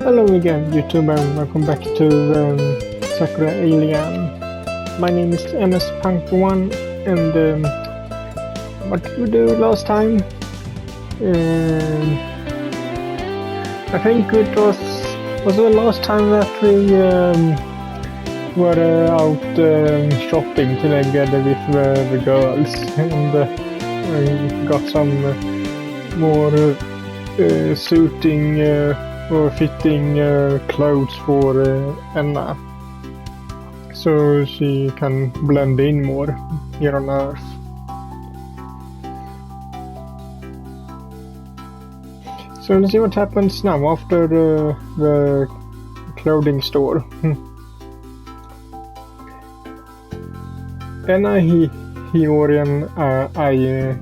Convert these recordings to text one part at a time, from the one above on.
Hello again, YouTube, and welcome back to Sakura Alien. My name is Enas Punk1, and what did we do last time? I think it was the last time that we were out shopping together with the girls, and we got some more suiting or fitting clothes for Anna, so she can blend in more here on Earth. So let's see what happens now after the clothing store. Anna, Hiyori, and I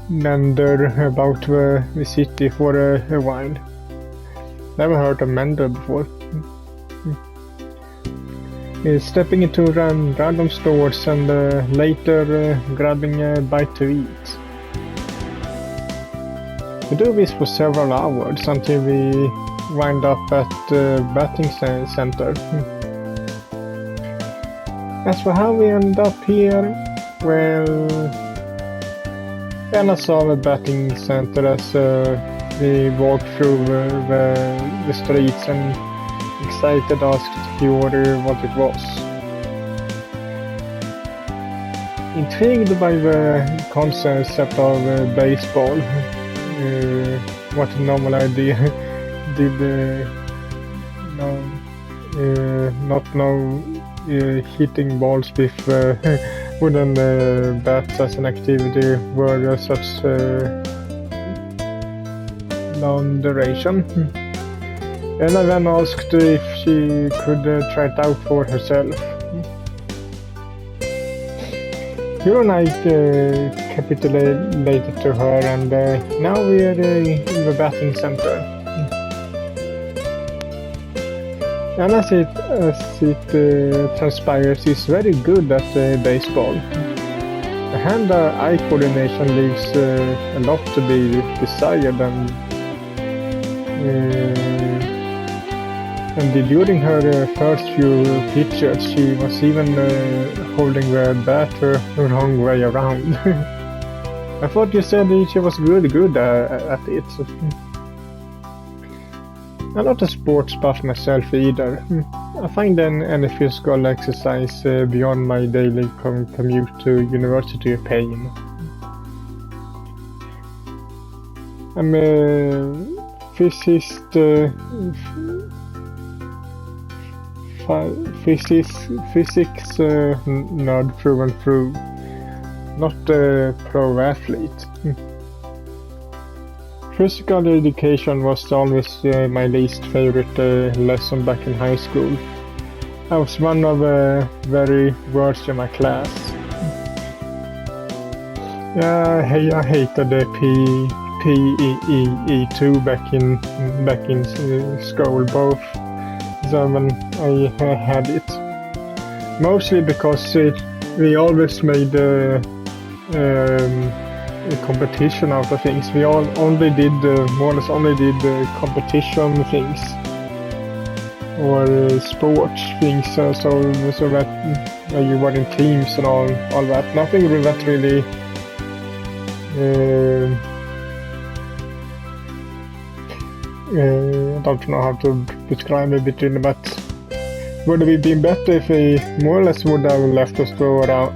meander about the city for a while. Never heard of meander before. Stepping into random stores and later grabbing a bite to eat. We do this for several hours until we wind up at the betting center. As for how we end up here, well, Enas saw the betting center as we walked through the streets and excited asked Hiyori what it was. Intrigued by the concept of baseball, what a normal idea, did not know hitting balls with wooden bats as an activity were such long duration. And I then asked if she could try it out for herself. Hiyori and I capitulated to her, and now we are in the batting center. And as it transpires, he's very good at baseball. The hand-eye coordination leaves a lot to be desired, and during her first few pitches, she was even holding the bat the wrong way around. I thought you said she was really good at it. I'm not a sports buff myself either. I find any physical exercise beyond my daily commute to university a pain. I'm a physics nerd through and through, not a pro athlete. Physical education was always my least favorite lesson back in high school. I was one of the very worst in my class. I hated the PE2 back in school, both when I had it. Mostly because we always made a competition out of things. We all only did more or less only did competition things or sports things, so that you were in teams and all that. Nothing that really I don't know how to describe it between, but would it have been better if we more or less would have left us to our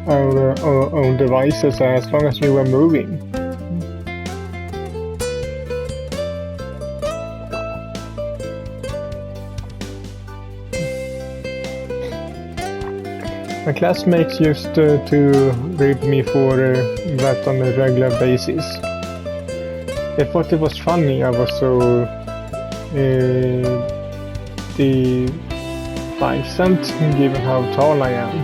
own devices as long as we were moving? My classmates used to rib me for that on a regular basis. They thought it was funny I was so deficient given how tall I am.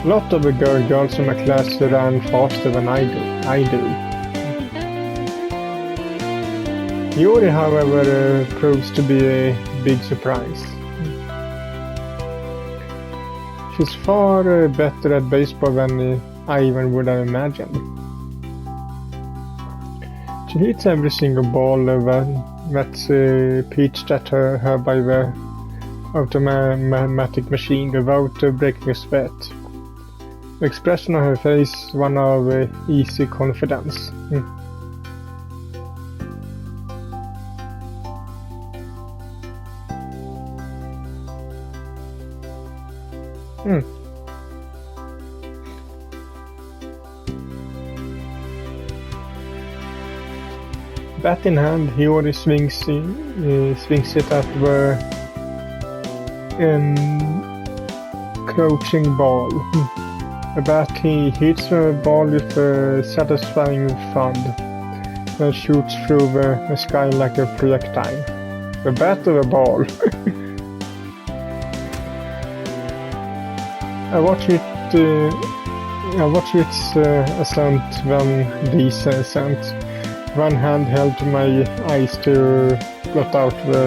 A lot of the girls in my class ran faster than I do. Hiyori, however, proves to be a big surprise. She's far better at baseball than I even would have imagined. She hits every single ball that's pitched at her by the automatic machine without breaking a sweat. The expression on her face, one of easy confidence. Bat in hand, Hiyori swings it at the crouching ball. The bat hits the ball with a satisfying thud that shoots through the sky like a projectile. The bat or the ball? I watch its ascent then descent. One hand held to my eyes to blot out the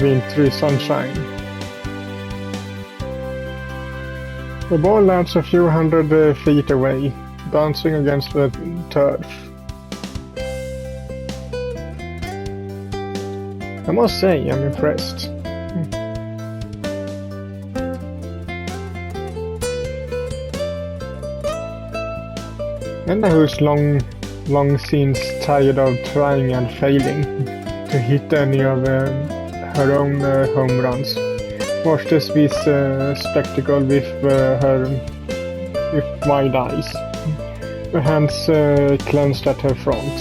wintry sunshine. The ball lands a few hundred feet away, bouncing against the turf. I must say, I'm impressed. Enda, who's long since tired of trying and failing to hit any of her own home runs, watches this spectacle with wide eyes, her hands clenched at her front.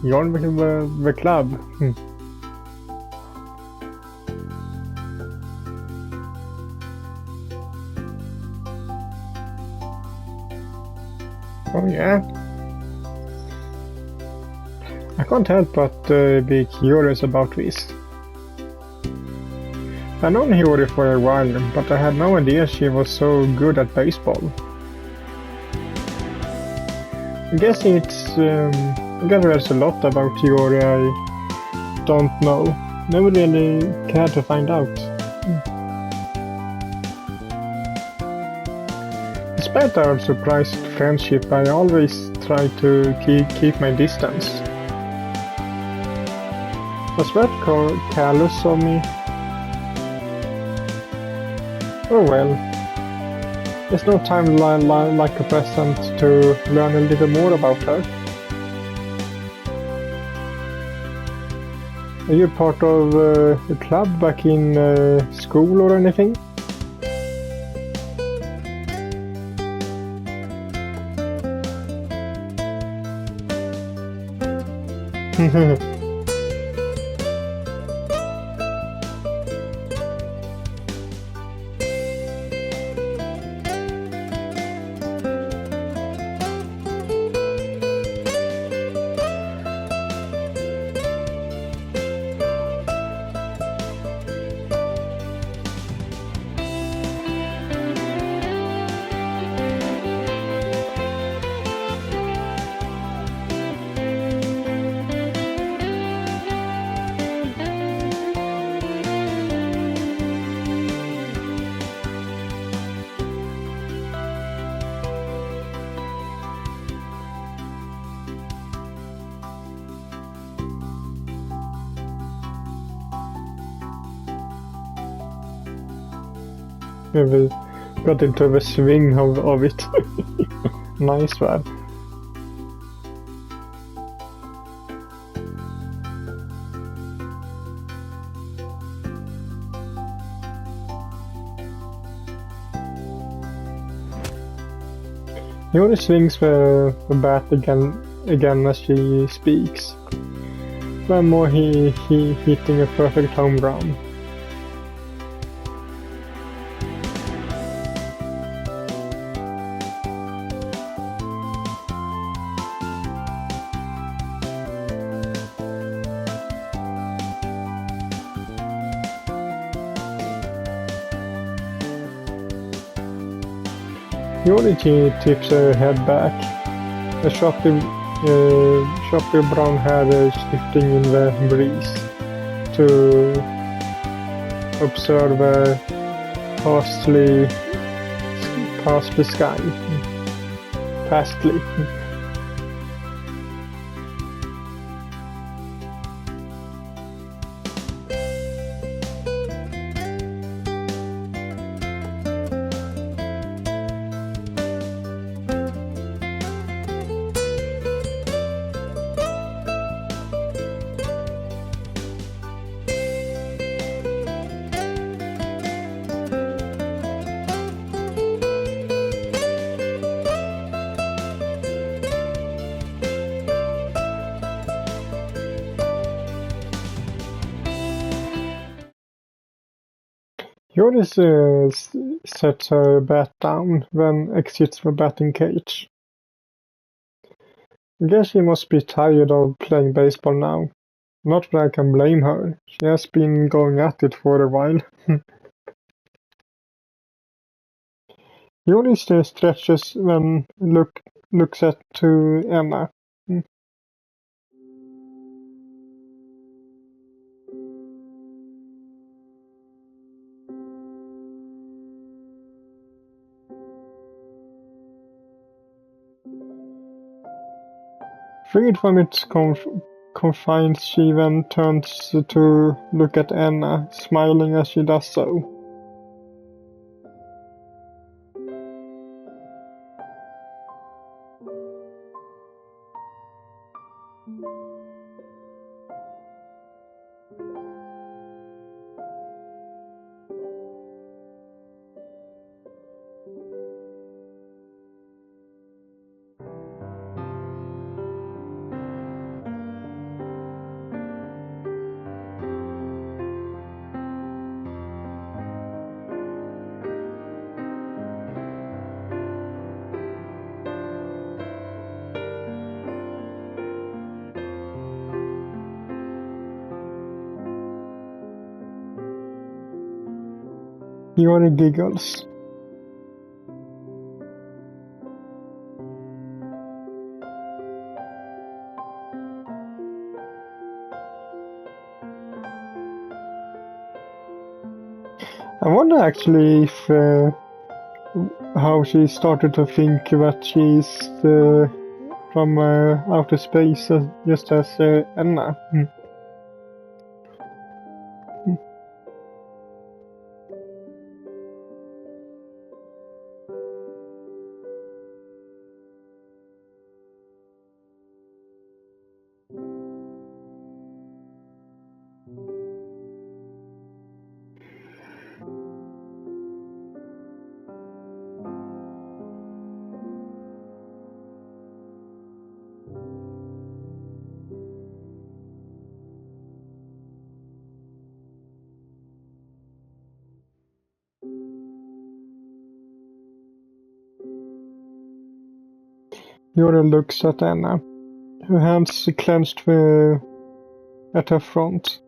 You're with the club. Oh yeah. I can't help but be curious about this. I've known Hiyori for a while, but I had no idea she was so good at baseball. I guess there's a lot about Hiyori I don't know. Never really cared to find out. Despite our surprised friendship, I always try to keep my distance. Was that careless of me? Oh well. There's no time like a present to learn a little more about her. Are you part of a club back in school or anything? We got into the swing of it. Nice one. Hiyori swings the bat again as she speaks. One more he hitting a perfect home run. Hiyori tips her head back. A choppy brown hair shifting in the breeze to observe pastly sky. Pastly. Joris sets her bat down, then exits the batting cage. I guess she must be tired of playing baseball now. Not that I can blame her. She has been going at it for a while. Joris stretches, then looks to Emma. Freed from its confines, she then turns to look at Anna, smiling as she does so. Hiyori giggles. I wonder actually if how she started to think that she's from outer space, just as Anna. Hiyori looks at Anna, her hands clenched at her front.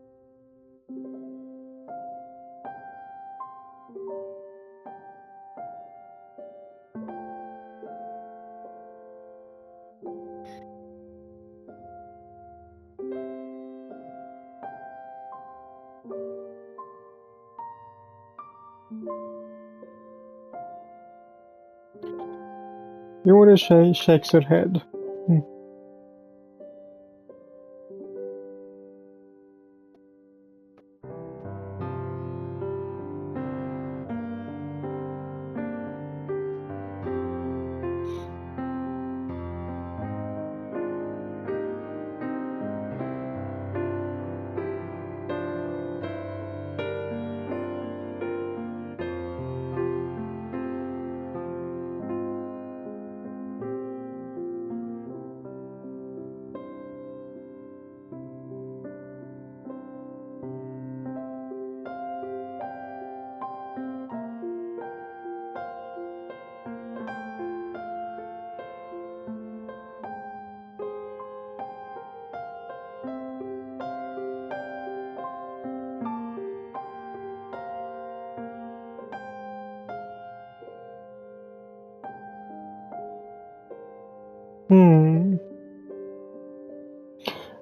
Hiyori shakes her head.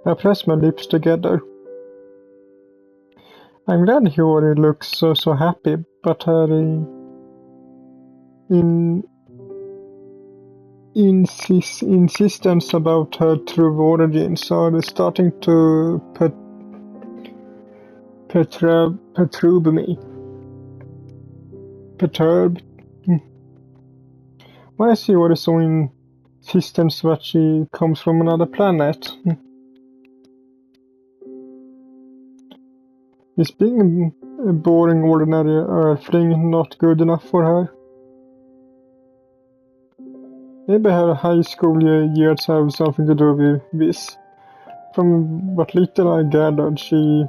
I press my lips together. I'm glad Hiyori looks so happy, but her insistence about her true origins are starting to perturb me. Perturbed? Why is Hiyori so insistent that she comes from another planet? Is being a boring, ordinary Earthling not good enough for her? Maybe her high school years have something to do with this. From what little I gathered, she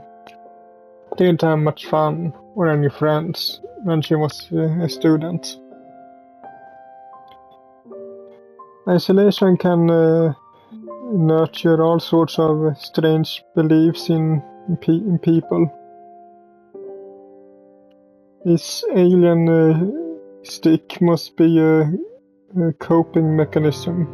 didn't have much fun or any friends when she was a student. Isolation can nurture all sorts of strange beliefs in people. This alien stick must be a coping mechanism.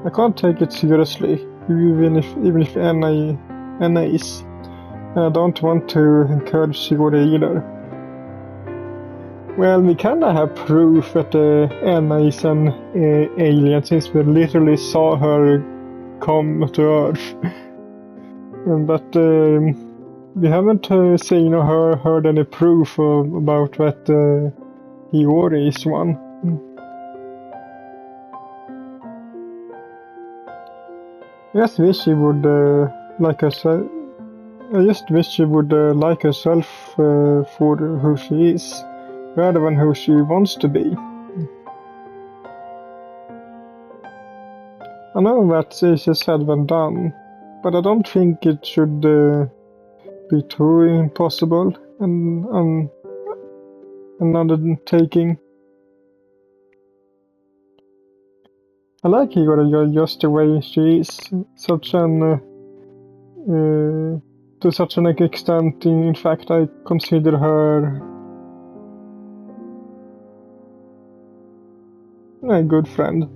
I can't take it seriously, even if Anna is. And I don't want to encourage Hiyori either. Well, we kinda have proof that Anna is an alien since we literally saw her come to Earth. But we haven't seen or heard any proof about that Hiyori is one. I just wish she would like herself. I just wish she would like herself for who she is, rather than who she wants to be. I know that's easier said than done, but I don't think it should be too impossible and an undertaking. I like Hiyori just the way she is, to such an extent. In fact, I consider her a good friend.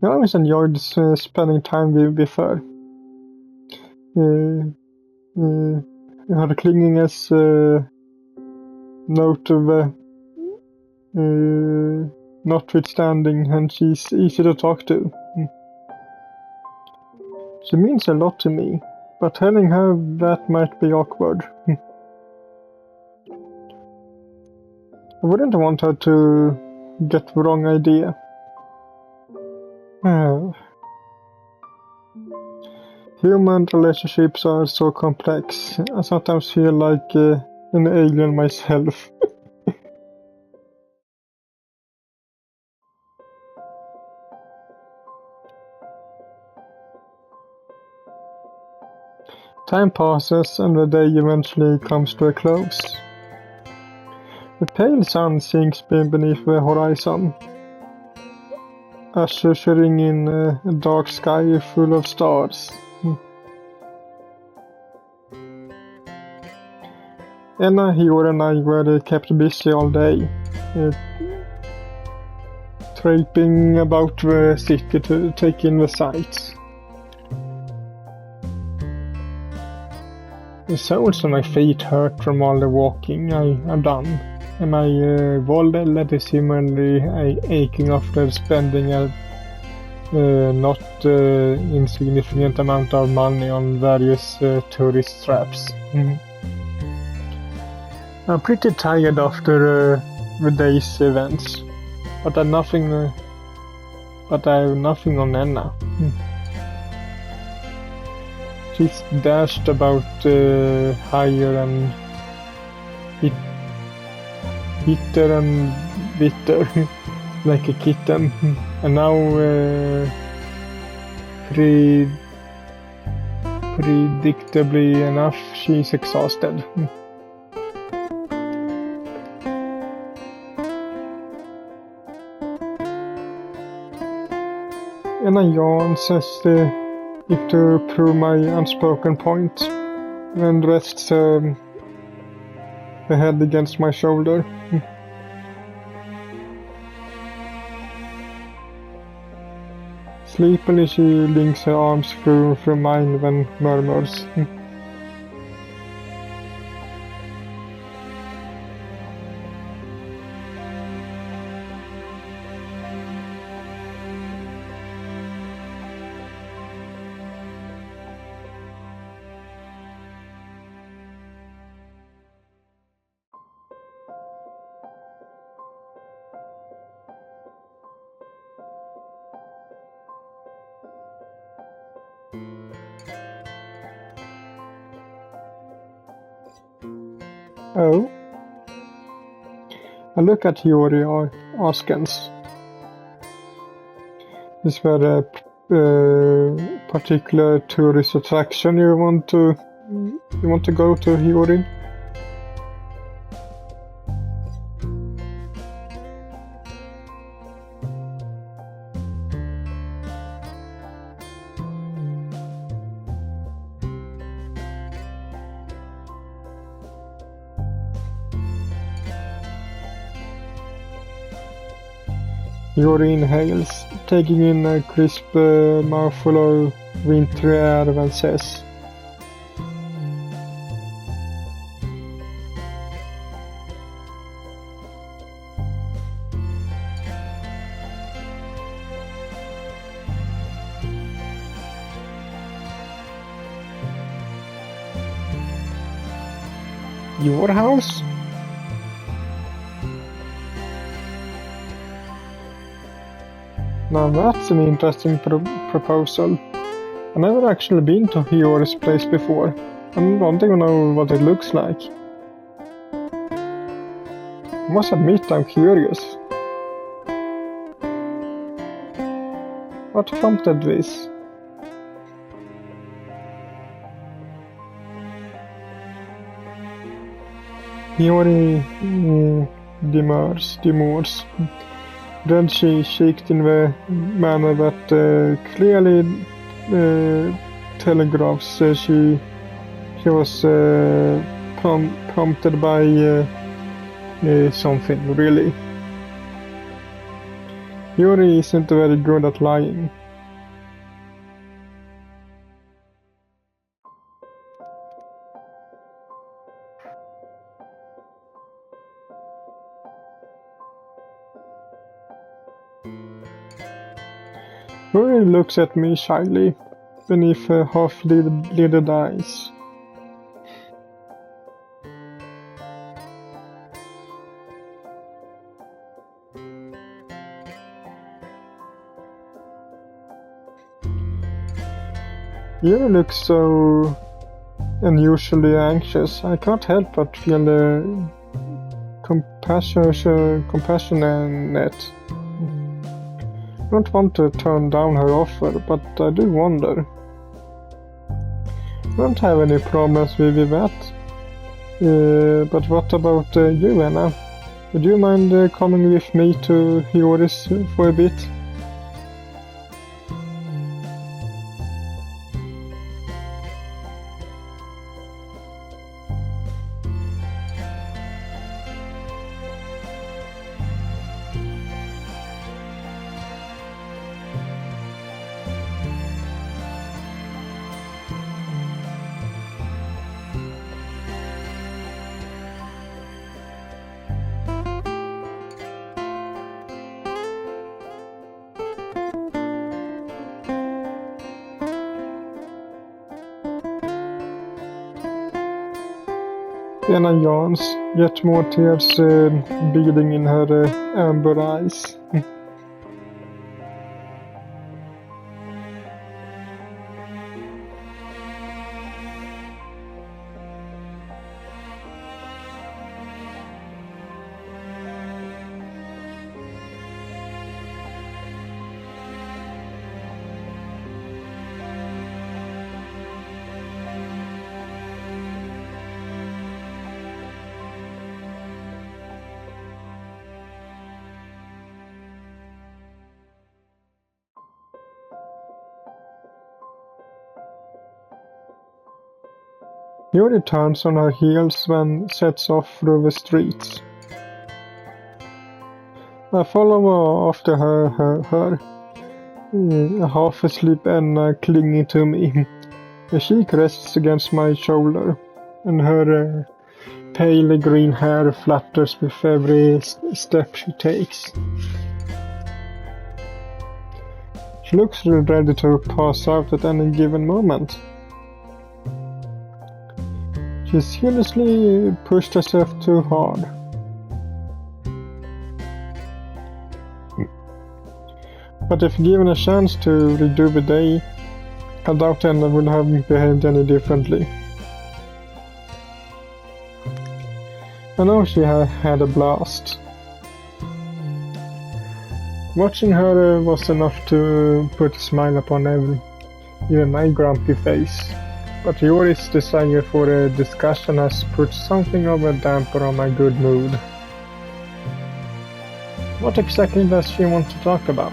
I always enjoyed spending time with her. Her clinginess, notwithstanding, and she's easy to talk to. She means a lot to me, but telling her that might be awkward. I wouldn't want her to get the wrong idea. Human relationships are so complex. I sometimes feel like an alien myself. Time passes and the day eventually comes to a close. The pale sun sinks beneath the horizon, ushering in a dark sky full of stars. Anna, Hiyori and I were kept busy all day, traipsing about the city to take in the sights. The soles of my feet hurt from all the walking I've done, and my wallet is similarly aching after spending a not insignificant amount of money on various tourist traps. I'm pretty tired after the day's events, but I have nothing on Anna. She's dashed about higher and bitter and bitter, like a kitten, and now predictably enough, she's exhausted. And I yawns as if to prove my unspoken point, and rests her head against my shoulder. Sleepily she links her arms through mine and murmurs. Oh? I look at Hiyori askance. Is there a particular tourist attraction you want to go to, Hiyori? Hiyori inhales, taking in a crisp mouthful of wintry air, and says, "Your house?" Now that's an interesting proposal. I've never actually been to Hiyori's place before, and don't even know what it looks like. I must admit I'm curious. What prompted this? Hiyori demurs. Then she shaked in the manner that clearly telegraphs she was prompted by something, really. Hiyori isn't very good at lying. Hiyori looks at me shyly, beneath her half-lidded eyes. Hiyori looks so unusually anxious. I can't help but feel compassionate. I don't want to turn down her offer, but I do wonder. I don't have any problems with that. But what about you, Anna? Would you mind coming with me to Hiyori's for a bit? Anna yawns, yet more tears beading in her amber eyes. Hiyori turns on her heels and sets off through the streets. I follow after her, half asleep and clinging to me. Her cheek rests against my shoulder, and her pale green hair flutters with every step she takes. She looks ready to pass out at any given moment. She seriously pushed herself too hard. But if given a chance to redo the day, I doubt Anna would have behaved any differently. I know she had a blast. Watching her was enough to put a smile upon even my grumpy face, but Hiyori's desire for a discussion has put something of a damper on my good mood. What exactly does she want to talk about?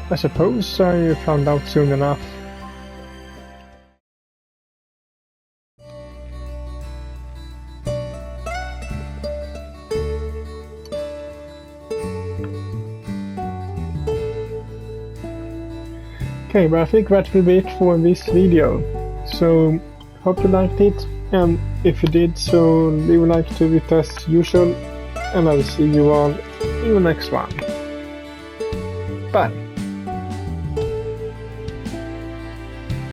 I suppose I found out soon enough. Okay, but I think that will be it for this video. So, hope you liked it, and if you did, so leave a like to it as usual, and I will see you all in the next one. Bye!